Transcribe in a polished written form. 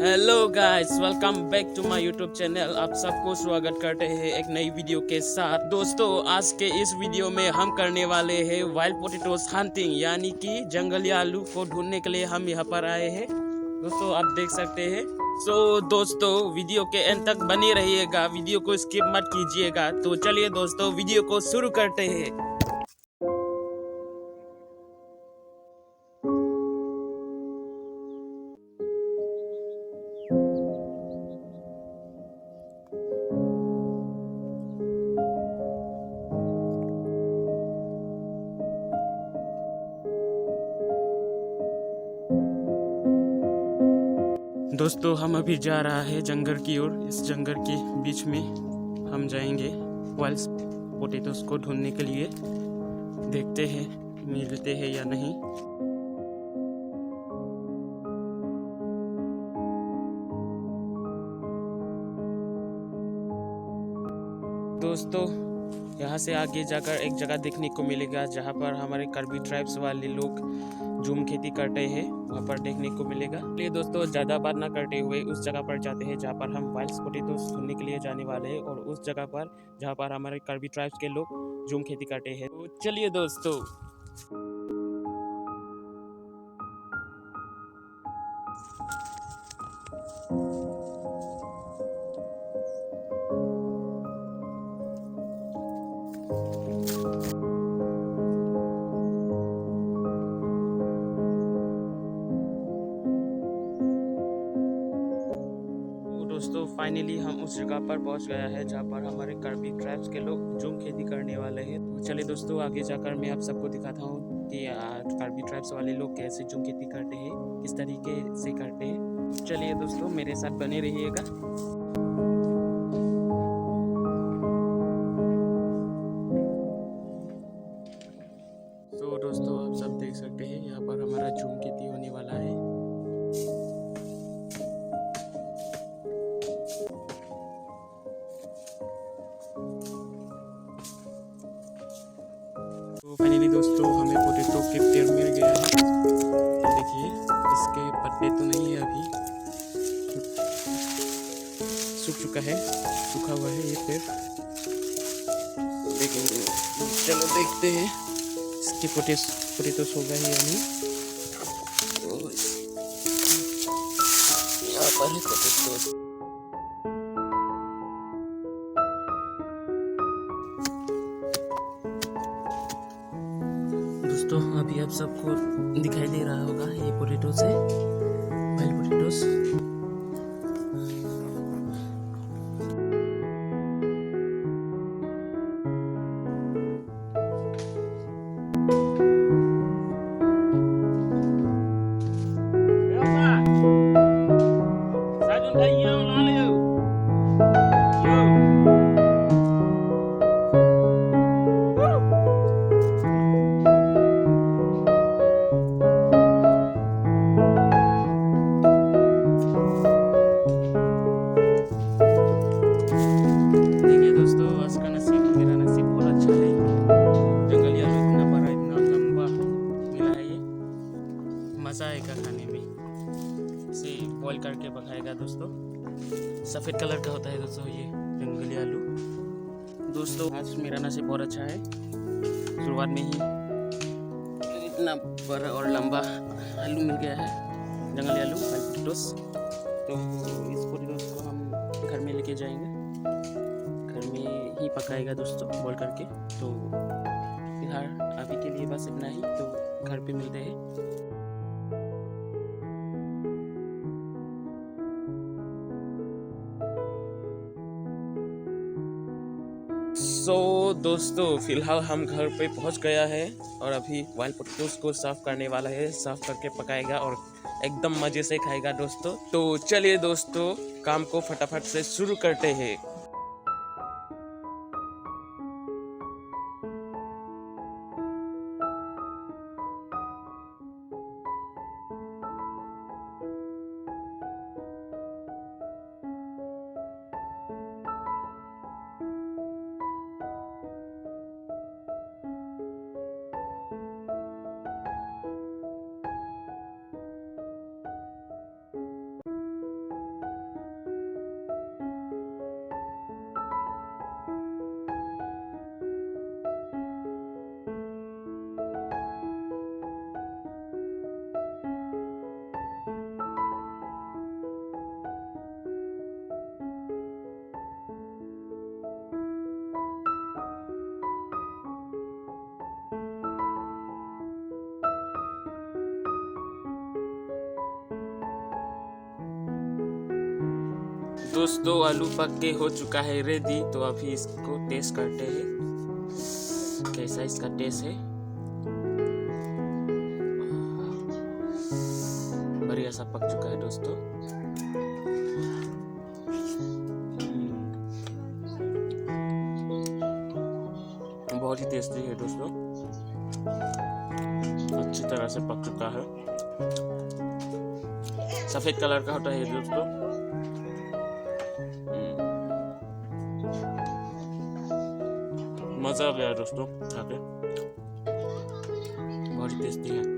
Hello guys, welcome back to my YouTube channel. आप सबको स्वागत करते हैं एक नई वीडियो के साथ। दोस्तों, आज के इस वीडियो में हम करने वाले हैं वाइल्ड पोटैटोस हंटिंग, यानी कि जंगली आलू को ढूंढने के लिए हम यहाँ पर आए हैं। दोस्तों, आप देख सकते हैं। दोस्तों, वीडियो के एंड तक बने रहिएगा, वीडियो को स्किप मत कीजिएगा। तो चलिए दोस्तों, वीडियो को शुरू करते हैं। दोस्तों, हम अभी जा रहा है जंगल की ओर। इस जंगल के बीच में हम जाएंगे वाइल्ड पोटैटोस को ढूंढने के लिए। देखते हैं मिलते हैं या नहीं। दोस्तों, यहाँ से आगे जाकर एक जगह देखने को मिलेगा जहाँ पर हमारे कर्बी ट्राइब्स वाले लोग झूम खेती करते हैं, वहाँ पर देखने को मिलेगा। इसलिए दोस्तों, ज़्यादा बात ना करते हुए उस जगह पर जाते हैं जहाँ पर हम वाइल्ड पोटैटोस ढूंढने के लिए जाने वाले हैं, और उस जगह पर जहाँ पर हमारे कर्बी ट्राइब्स के लोग झूम खेती करते हैं। तो चलिए दोस्तों। दोस्तों, फाइनली हम उस जगह पर पहुंच गया है जहां पर हमारे कर्बी ट्राइब्स के लोग झूम खेती करने वाले हैं। तो चलिए दोस्तों, आगे जाकर मैं आप सबको दिखाता हूं कि कर्बी ट्राइब्स वाले लोग कैसे झूम खेती करते हैं, किस तरीके से करते हैं। चलिए दोस्तों, मेरे साथ बने रहिएगा। तो दोस्तों, आप सब देख सकते हैं यहाँ पर हमारा झूम खेती होने वाला है। तो फाइनली दोस्तों, हमें पोटैटो के पेड़ मिल गया है। देखिए, इसके पत्ते तो नहीं है, अभी सूख चुका है, सूखा हुआ है ये पेड़। देखेंगे, चलो देखते हैं इसके पोटैटोस होगा ही या नहीं। तो यहाँ पर है पोटैटोस। दोस्तों, अभी आप सबको दिखाई दे रहा होगा, ये पोटैटोस है, वाइल्ड पोटैटोस। देखिए दोस्तों, आज का नसीब, मेरा नसीब बहुत अच्छा है। जंगली आलू इतना बड़ा, इतना लंबा मिला है ये। मज़ा आएगा खाने में। इसे बॉईल करके पकाएगा दोस्तों। सफ़ेद कलर का होता है दोस्तों ये जंगली आलू। दोस्तों, आज मेरा नसीब बहुत अच्छा है। शुरुआत में ही इतना बड़ा और लंबा आलू मिल गया है, जंगली आलू, वाइल्ड पोटैटोस। तो इस पोटैटोस को हम घर में लेके जाएंगे, घर में ही पकाएगा दोस्तों बॉईल करके। तो फिलहाल अभी के लिए बस इतना ही, तो घर पे मिलते हैं। दोस्तों, फिलहाल हम घर पे पहुंच गया है, और अभी वाइल्ड पोटैटोस को साफ करने वाला है। साफ करके पकाएगा और एकदम मज़े से खाएगा दोस्तों। तो चलिए दोस्तों, काम को फटाफट से शुरू करते हैं। दोस्तों आलू पक के हो चुका है रेडी। तो अभी इसको टेस्ट करते हैं कैसा इसका टेस्ट है। बढ़िया सा पक चुका है दोस्तों। बहुत ही टेस्टी है दोस्तों, अच्छी तरह से पक चुका है। सफेद कलर का होता है दोस्तों। मजा आ गया दोस्तों खा के, बहुत ही टेस्टी है।